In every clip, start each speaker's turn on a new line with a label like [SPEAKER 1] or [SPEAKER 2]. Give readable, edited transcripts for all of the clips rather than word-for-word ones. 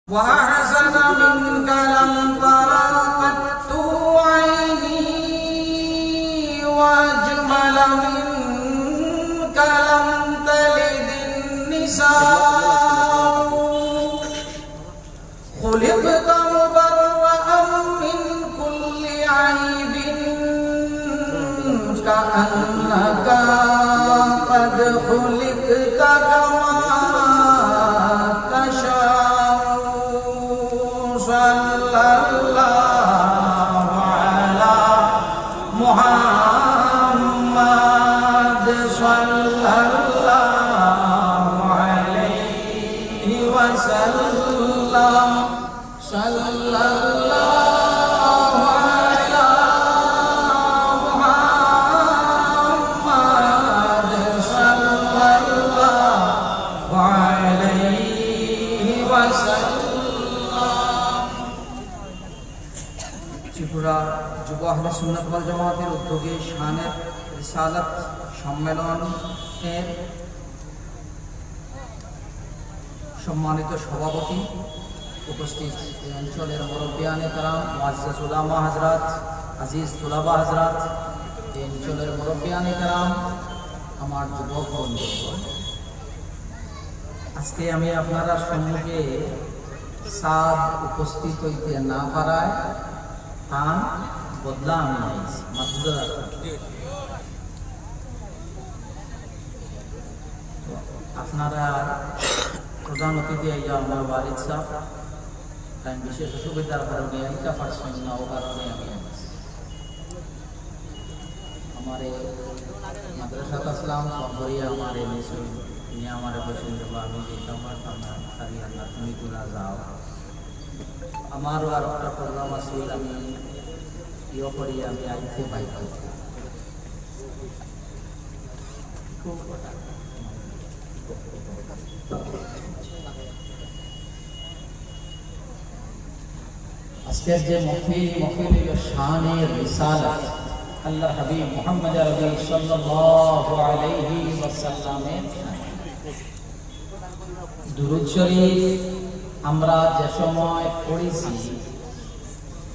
[SPEAKER 1] وأحسن منك لم تر قط عيني وأجمل منك لم تلد النساء خلقت مبرأ من كل عيب كأنك قد خلقت كما ত্রিপুরা যুব আহলে সুন্নাত ওয়াল জামাতের উদ্যোগে শানের রিসালাত সম্মেলনের সম্মানিত সভাপতি, উপস্থিত এই অঞ্চলের মুরব্বিয়ানে কারাম, মুআজ্জাজ উলামা হযরত, আজিজ তুলাবা হযরত, এই অঞ্চলের মুরব্বিয়ানে কারাম, আমার যুবক বন্ধুগণ, আজকে আমি আপনারা সম্মুখে সাদ উপস্থিত হইতে না পারায় তান বদলা আমি নিয়েছি মাদুদা। আপনারা প্রধান অতিথি আইয়া আমার ওয়ালিদ সাহেব, তাই বিশেষ অসুবিধার কারণে আইতা পারছেন না, ও কারণে আমি আমার মাদ্রাসাত আসলাম সম্পরিয়া আমার এনেছিল নিয়ে আমার পছন্দ আমি যেতাম পারতাম খালি আল্লাহ তুমি তোরা যাও। আমারও আর একটা প্রোগ্রাম আছে, আমি ইয়ে করি, আমি আইতে বাইক আজকের যে মহফিল শানের রিসালাত আল্লাহর হাবিব মুহাম্মদ আরবি সাল্লাল্লাহু আলাইহি ওয়াসাল্লামের দুরূদ শরীফ আমরা যে সময় পড়েছি,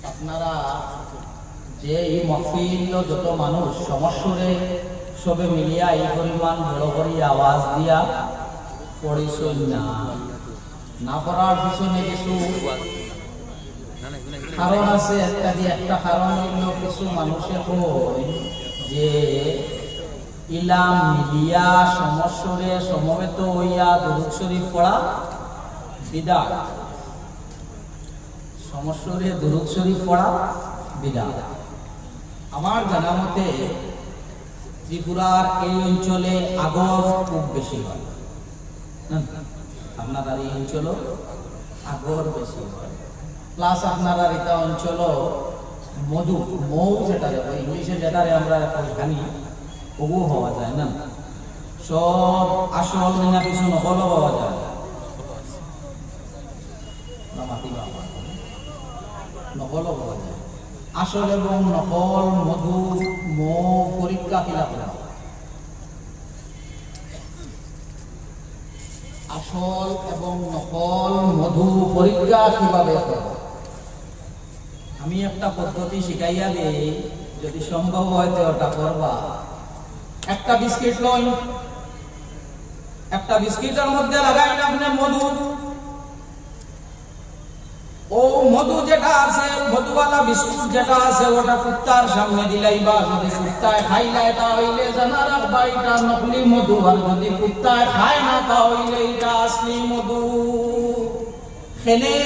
[SPEAKER 1] আপনারা যে এই মহফিল যত মানুষ সমস্যরে সবে মিলিয়া এই পরিমাণ বড় করে আওয়াজ দিয়া পড়েছেন না পড়ার পিছনে কিছু কারণ আছে। একটা কারণ হইল কিছু মানুষের যে ইলাম মিলিয়া সমস্যরে সমবেত হইয়া দুরূদ শরীফ পড়া বিদআত, সমস্যরে দুরূদ শরীফ পড়া বিদআত। আমার জানা মতে ত্রিপুরার এই অঞ্চলে আগর খুব বেশি হয়, আপনার এই অঞ্চল আগর বেশি হয়, প্লাস আপনার এটা অঞ্চল মৌ যেটা ইংলিশে যেটারে আমরা জানি ওগু হওয়া যায় না, সব আসল না কিছু নকলও পাওয়া যায়, নকলও পাওয়া যায়। আসল এবং নকল মৌ পরীক্ষা কিলা করা, আসল এবং নকল মধু পরীক্ষা কিভাবে করা, আমি একটা পদ্ধতি শিখাইয়া দিই, যদি সম্ভব হয় তো ওটা করবা। একটা বিস্কিট লইন, একটা বিস্কিটের মধ্যে লাগাইন আপনি মধু, ও মধু যেটা আছে, মধুওয়ালা বিস্কুট যেটা আছে, ওটা কুত্তার সামনে দিলাইবা, যদি কুত্তায় খাইলে এটা হইলে জানা রাখবা এটা নকলি মধু, আর যদি কুত্তায় খায় না তা হইলে এটা আসলি মধু। খেলে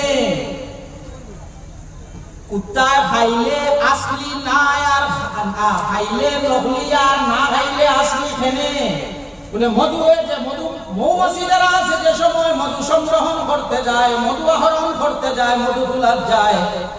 [SPEAKER 1] কুত্তায় খাইলে আসলি না, আর খাইলে নকলি, আর না খাইলে আসলি খেলে বলে মধু হয়েছে। মধু মৌমাছি যারা আছে যে সময় মধু সংগ্রহণ করতে যায়, মধু আহরণ করতে যায়, মধু তোলার যায়,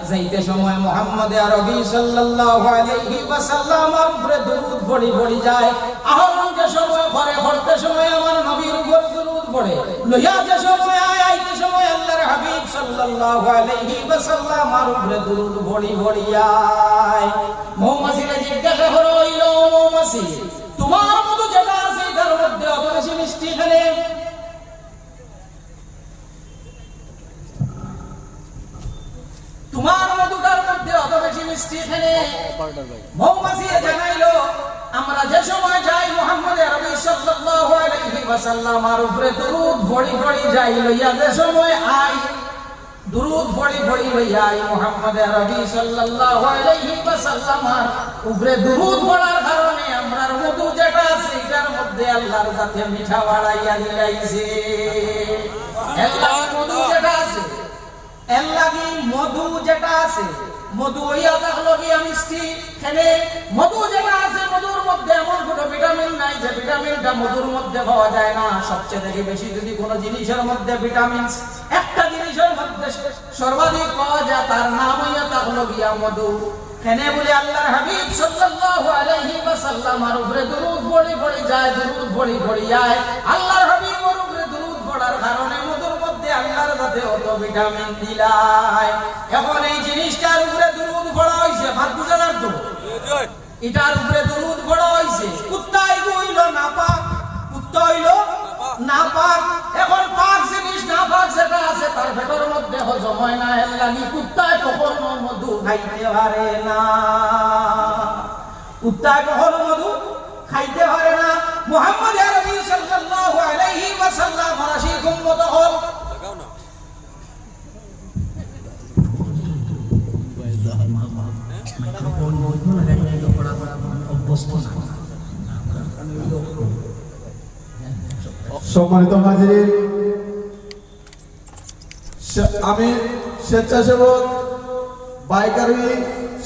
[SPEAKER 1] যাইতে সময় মুহাম্মদ আরবি সাল্লাল্লাহু আলাইহি ওয়াসাল্লামের উপরে দরুদ পড়ি যায়। আহরণ যে সময় করে, করতে সময় আমার নবীর উপর দরুদ পড়ে, লইয়া যে সময় আইতে সময় আল্লাহর হাবিব সাল্লাল্লাহু আলাইহি ওয়াসাল্লামের উপরে দরুদ পড়ি যায়। মৌমাছিরা জিজ্ঞাসা করো, ইলো মৌমাছি, তোমার মধু যেটা আছে এটার মধ্যে অত বেশি মিষ্টি খেলে তোমার মধুটার মধ্যে অত বেশি মিষ্টি এখানে মৌমাছি জানাইলো আমরা যে সময় যাই মুহাম্মদ আরবি সাল্লাল্লাহু আলাইহি ওয়াসাল্লামের উপরে দরুদ পড়ি পড়ি যাই লইয়া যে সময় আই দুরুদ পড়ি পড়ি লইয়া আই মুহাম্মদ আরবি সাল্লাল্লাহু আলাইহি ওয়াসাল্লামের উপরে দুরুদ পড়ার কারণে আমরার মধু যেটা আছে এটার মধ্যে আল্লাহর সাথে মিঠা বাড়াইয়া দিলাইছে আল্লাহ মধু যেটা আছে এর লাগি মধু যেটা আছে মধু হইয়া থাকলো কি মিষ্টি এখানে মধু যেটা আছে মধুর মধ্যে এমন কোনো ভিটামিন নাই যে ভিটামিনটা মধুর মধ্যে পাওয়া যায় না সবচেয়ে থেকে বেশি যদি কোনো জিনিসের মধ্যে ভিটামিন একটা জিনিসের মধ্যে সর্বাধিক পাওয়া যায় তার নাম হইয়া থাকলো গিয়া মধু এখানে বলে আল্লাহর হাবিব সাল্লাল্লাহু আলাইহি ওয়াসাল্লামের উপরে দরুদ পড়ি পড়ি যায় দরুদ পড়ি পড়ি যায় আল্লাহর হাবিবের উপরে দরুদ পড়ার কারণে মধুর মধ্যে আল্লাহর সাথে অত ভিটামিন দিলাই এখন এই জিনিসটার উপরে দরুদ পড়া হইছে ভাত বুঝার তো এটার উপরে দরুদ পড়া হইছে কুত্তাই হইল না পাক কুত্তা হইল না পাক এখন পাক জিনিস না পাক যেটা আছে তার ভেতর মধ্যে হজম হয় না এর লাগি কুত্তায় কখনো মধু খাইতে পারে না কুত্তায় কখনো মধু খাইতে পারে না মুহাম্মদ আরবি সাল্লাল্লাহু আলাইহি ওয়াসাল্লাম রাশিদ উম্মত হল লাগাও না মাইক্রোফোন বলবো লাগাই তো পড়া পড়া অভ্যস্ত না
[SPEAKER 2] সম্মানিত হাজিরিন আমি স্বেচ্ছাসেবক বাইকারি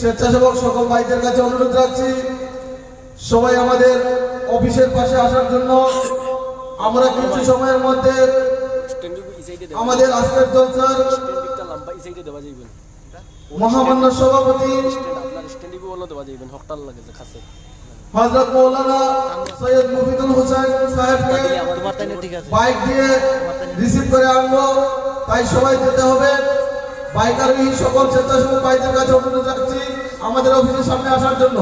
[SPEAKER 2] স্বেচ্ছাসেবক সকল ভাইদের কাছে অনুরোধ রাখছি সবাই আমাদের অফিসের পাশে আসার জন্য আমরা কিছু সময়ের মধ্যে আমাদের আজকের জলসার মহামান্য সভাপতি হযরত মাওলানা সৈয়দ মুফিদুল হোসেন সাহেবকে বাইক দিয়ে রিসিভ করে আনবো তাই সবাই যেতে হবে বাইকারি সকল স্বেচ্ছাসেবক ভাইদের কাছে অনুরোধ রাখছি আমাদের অফিসের সামনে আসার জন্য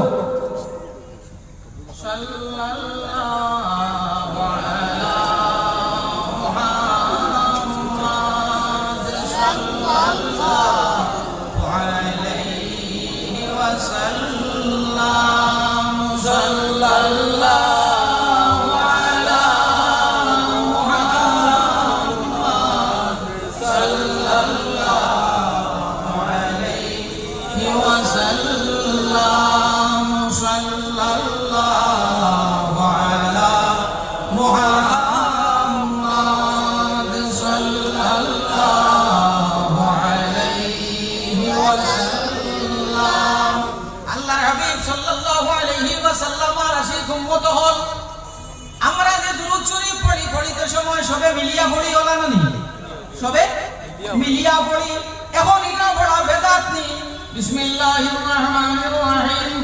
[SPEAKER 1] আমরা যে দুরূদ শরীফ পড়ি পড়িতে সময় সবে মিলিয়া পড়ি ওলা না নি সবে মিলিয়া পড়ি এখন এটা পড়া বেদাত নি বিসমিল্লাহির রহমানির রহিম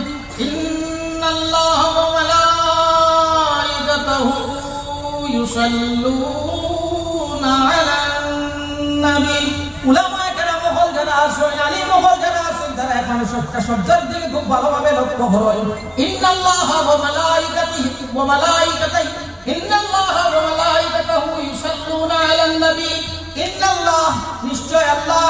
[SPEAKER 1] ইন্নাল্লাহা ওয়া মালাইকাতাহু ইউসাল্লুনা আলান নবী উলামায়ে কেরাম হল যারা আছেন আলিম হল যারা আছেন তারা এখন সবটা শব্দের দিকে খুব ভালোভাবে লক্ষ্য করেন ইন্নাল্লাহা ওয়া মালাইকাতাহু ইন্নাল্লাহা ওয়া মালাইকাতাহু ইউসাল্লুনা আলান নবী ইন্নাল্লাহ নিশ্চয় আল্লাহ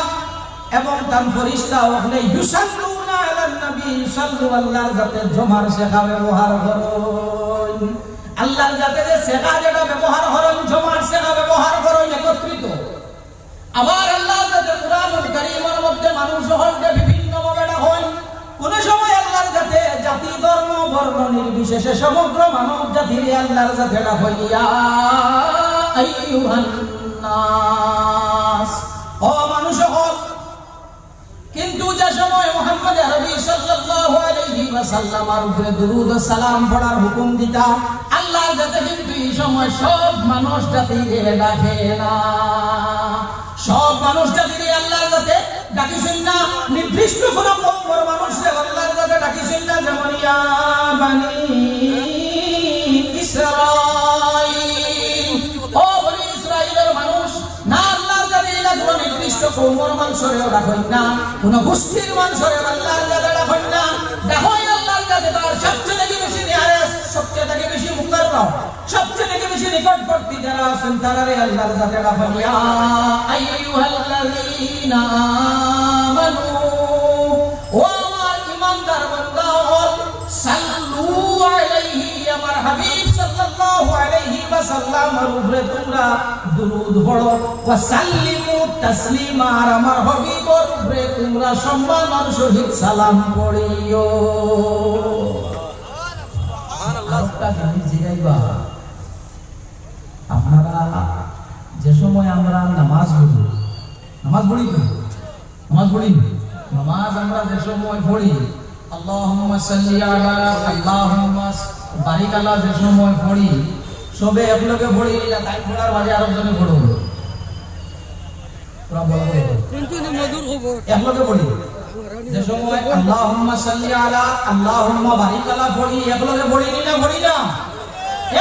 [SPEAKER 1] এবং তার ফেরেশতা ওখানে ইউসাল্লুনা আলান নবী ইউসাল্লু আল্লাহর জাতে জমার শেখা ব্যবহার করেন আল্লাহর জাতে যে শেখা যেটা ব্যবহার করেন জমার শেখা ব্যবহার করেন একত্রিত আবার আল্লাহর জাতে কুরআনুল কারীমের মধ্যে মানুষ হলকে বিভিন্ন ভাবে ডাকেন কোন সময় আল্লাহর জাতে জাতি ধর্ম বর্ণ নির্বিশেষে সমগ্র মানব জাতির আল্লাহর জাতে ডাকেন ইয়া আইয়ুহান নাস ও মানুষ হল কিন্তু যে সময় মুহাম্মদ আরবি সাল্লাল্লাহু আলাইহি ওয়াসাল্লামের উপরে দরুদ ও সালাম পড়ার হুকুম দিতা আল্লাহ যাতে কিন্তু এই সময় সব মানুষ জাতিরে ডাকে না সব মানুষ জাতিরে আল্লাহ যাতে ডাকিছেন না নির্দিষ্ট কোন কওমের মানুষে আল্লাহ যাতে ডাকিছেন না যেমন ইয়া বানি ইসরাঈল ও বনি ইসরাঈলের মানুষ না আল্লাহর যাতে কোন নির্দিষ্ট কওমের মানুষেও ডাকেন না কোন গোষ্ঠীর মানুষেও আল্লাহর যাতে ডাকেন না দেখেন আল্লাহর যাতে তার সবচেয়ে বেশি নিয়ারেস সবচেয়ে বেশি মুকাররম সবচেয়ে বেশি নিকটবর্তী যারা আছেন তারারে আল্লাহর যাতে ডাকেন ইয়া আইয়ুহাল্লাযীনা আমানু সাল্লামের উপরে তোমরা দুরূদ পড়ো ওয়া সাল্লিমু তাসলিমা আর আমার হাবিবের উপরে তোমরা সম্মানের সহিত সালাম পড়িও সুবহানাল্লাহ। আপনারা যে সময় আমরা নামাজ পড়ি নামাজ আমরা যে সময় পড়ি আল্লাহুম্মা সাল্লি আলা আল্লাহুম্মা বারিক আলা যে সময় পড়ি সবে একলগে পড়ি না তাই পড়ার মাঝে আরো জনে পড়ো পুরো বলো কিন্তু মধুর হবে একলগে পড়ি যে সময় আল্লাহুম্মা সাল্লি আলা আল্লাহুম্মা বারিক আলা পড়ি একলগে পড়ি না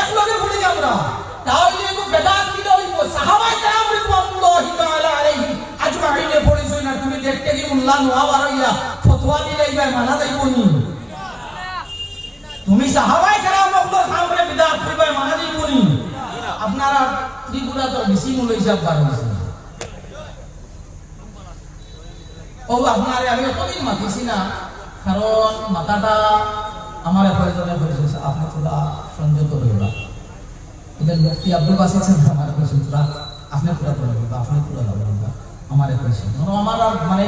[SPEAKER 1] একলগে পড়ি আমরা তাহলে এগো বেদাত কি হইব সাহাবায়ে কেরাম রিদওয়ানুল্লাহি তাআলা আলাইহি আজমাইনে পড়িছো না তুমি দেখতে কি উল্লাহ নোয়াবার হইয়া ফতোয়া দিলে ভাই মানা যাইবনি তুমি সাহাবায়ে কেরাম ওগুলোর সামনে বিদআত কইবাই মানা যাইবনি আপনারা ত্রিপুরা তো বেশি মূল হিসাব বার হইছে ও আপনারে আমি কতদিন মাতিছি না কারণ মাথাটা আমার প্রয়োজনে হয়েছে আপনি তোরা সংযত হইবা इधर मुफ्ती अब्दुल बासित से हमारे को सुनता आपने पूरा बोला आपने पूरा बोला हमारे को सुन और हमारा माने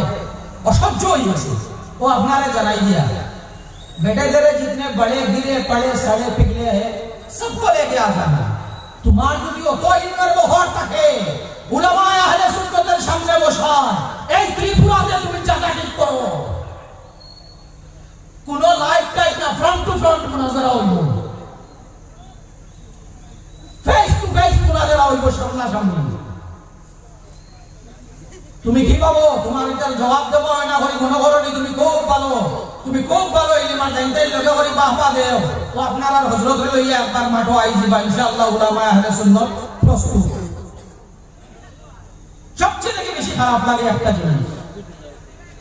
[SPEAKER 1] असह्य ही है वो अपनारे जनाई दिया बेटे तेरे जितने बड़े गिरे पड़े सड़े पिघले हैं सबको लेके आ जाना तुम्हार যদি অত ইলমের বহর থাকে উলামা আহলে সুন্নাতের সামনে বসান এই ত্রিপুরাতে তুমি জায়গা ঠিক করো কোন লাইভ টাইপ না ফ্রন্ট টু ফ্রন্ট মুনাজারা হইব ফেস টু ফেস মুনাজারা হইব সামনাসামনি তুমি কি পাবো তোমার এটার জবাব দেবো না করি মনে করো তুমি খুব ভালো ইলিমা জানতে লগে করি বাহবা দেও তো আপনারা হযরত লইয়া একবার মাঠে আইজিবা ইনশাআল্লাহ উলামা আহলে সুন্নাত প্রস্তুত সবচেয়ে থেকে বেশি খারাপ লাগে একটা জিনিস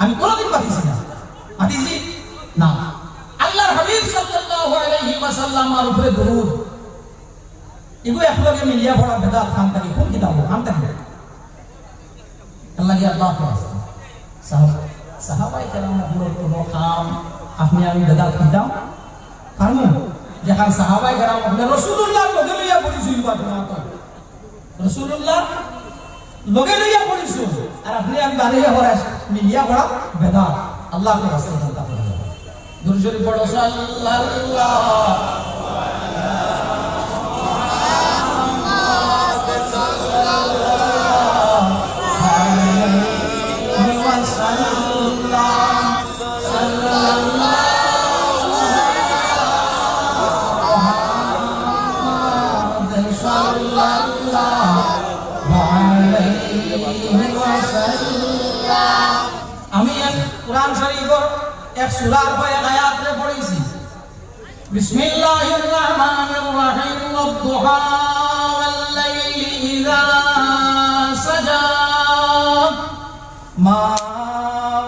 [SPEAKER 1] আমি কোনদিন পাঠিয়েছি না আল্লাহর হাবিব সাল্লাল্লাহু আলাইহি ওয়াসাল্লামের উপরে দরুদ এগুলো একলগে মিলিয়া পড়া বেদাত খান থাকি কোন কিতাব খান থাকি আল্লাহ কি আল্লাহ সাহাবায়ে কেরাম পুরো কোনো কাম আপনি আমি বেদাত কিতাব কারণ যেখান সাহাবায়ে কেরাম আপনি রাসূলুল্লাহর লগে লইয়া পড়িছিল রাসূলুল্লাহ লগে লইয়া পড়িছিল আর আপনি আমি বাড়িয়া পড়া মিলিয়া পড়া বেদাত আল্লাহ কে রাসূল তা পড়া দুরূদ শরীফ পড়ো সাল্লাল্লাহু আমি কুরআন শরীফের এক সূরার কয়েক আয়াত রে পড়েছি বিসমিল্লাহির রহমানির রহিম ওয়াদ-দুহা ওয়াল-লাইলি ইযা সাজা মা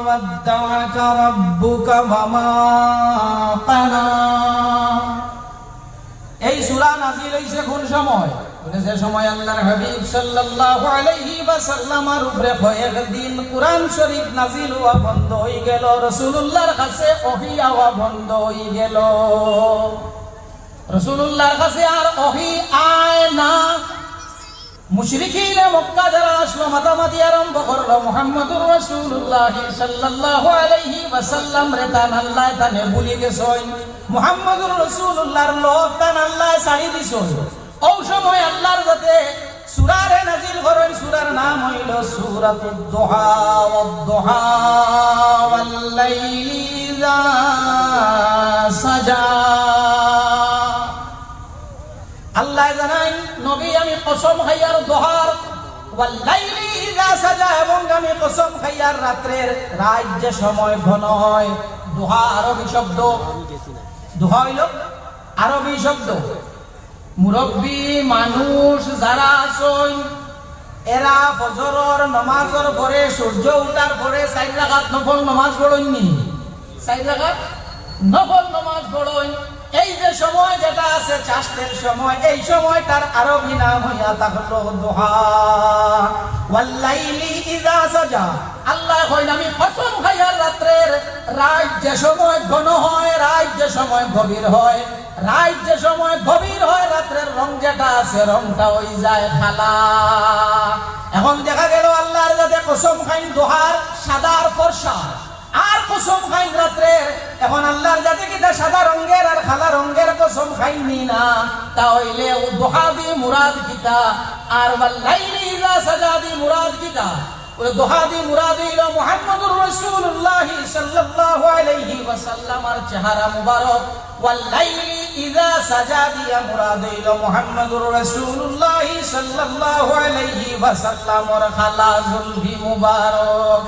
[SPEAKER 1] ওয়াদ্দা'আকা রাব্বুকা ওয়া মা ক্বালা এই সূরা নাযিল হইছে কোন সময় যে সময় আল্লাহর হাবিব সাল্লাল্লাহু আলাইহি ওয়াসাল্লামের উপরে কয়েকদিন কুরআন শরীফ নাযিল হওয়া বন্ধ হয়ে গেল রাসূলুল্লাহর কাছে ওহী আওয়া বন্ধ হয়ে গেল রাসূলুল্লাহর কাছে আর ওহী আয় না মুশরিকিন মক্কা যারা আসলো মাতামাতি আরম্ভ করলো মুহাম্মদুর রাসূলুল্লাহ সাল্লাল্লাহু আলাইহি ওয়াসাল্লাম রে তান আল্লাহ তানে ভুলে গেছেন মুহাম্মদুর রাসূলুল্লাহর লোক তান আল্লাহ ছাড়ি দিছেন ওই সময় আল্লাহর যাতে সূরা রে নাযিল করেন সূরার নাম হইল সূরাতুদ দুহা ওয়াদ-দুহা ওয়াল-লাইলি ইযা সাজা আল্লাহ জানাই নবী আমি কসম খাইয়ার দুহার ওয়াল-লাইলি ইযা সাজা এবং আমি কসম খাইয়ার রাতের রাত যে সময় ঘন হয় দুহা আরবি শব্দ দুহা হইল আরবি শব্দ মুরব্বী মানুষ যারা আছেন এরা ফজরের নামাজের পরে সূর্য ওঠার পরে 4 রাকাত নফল নামাজ পড়েননি 4 রাকাত নফল নামাজ পড়েন এই যে সময় যেটা আছে চাষের সময় এই সময়টার আরবি নাম হইয়া থাকলো দুহা ওয়াল লাইলি ইযা সাজা আল্লাহ কইন আমি কসম খাইয়া রাতের রাত যে সময় ঘন হয়, রাত যে সময় গভীর হয়, রাত যে সময় গভীর হয়, রাত্রের রং যেটা আছে রংটা হয়ে যায় কালা। এখন দেখা গেল আল্লাহর যাতে কসম খাইন দোহার সাদার ফর্সা, আর কসম খাইন রাত্রের। এখন আল্লাহর যাতে কিটা সাদা রঙের আর কালা রঙের কসম খাইনি না, তাহলে দোহা দি মুরাদ কিতা, আর ওয়াল্লাইলি ইযা সাজা দি মুরাদ কিতা? ওই দোহা দি মুরাদ হইলো মুহাম্মদুর রাসূলুল্লাহ সাল্লাল্লাহু আলাইহি ওয়াসাল্লামের চেহারা মুবারক। ওয়াল্লাইলি ইযা সাজা দিয়া মুরাদ হইলো মুহাম্মদুর রাসূলুল্লাহ সাল্লাল্লাহু আলাইহি ওয়াসাল্লামের খালা জুলফি মুবারক।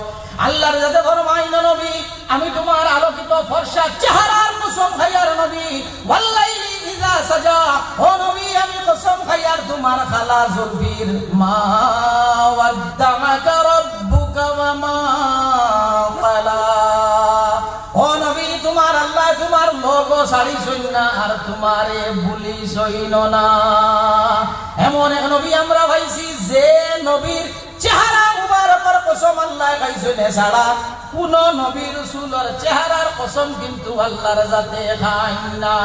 [SPEAKER 1] আল্লাহর যাতে ফরমাইল নবী, আমি তোমার আলোকিত ফর্সা চেহারার কসম খাইয়ার নবী, ওয়াল্লাইলি ইযা সাজা, ও নবী আমি কসম খাইয়ার তোমার খালা জুলফির। মা ওয়াদ্দাআকা রাব্বুকা ওয়া মা ক্বালা, ও নবী তোমার আল্লাহ তোমার লোক ছাড়িছই না, আর তোমারে ভুলিছই না। এমন এক নবী আমরা পাইছি যে নবীর চেহারা মুবারকের কসম আল্লাহ খাইছেন, ছাড়া কোন নবী রাসূলের চেহারার কসম কিন্তু আল্লাহর যাতে খায় না।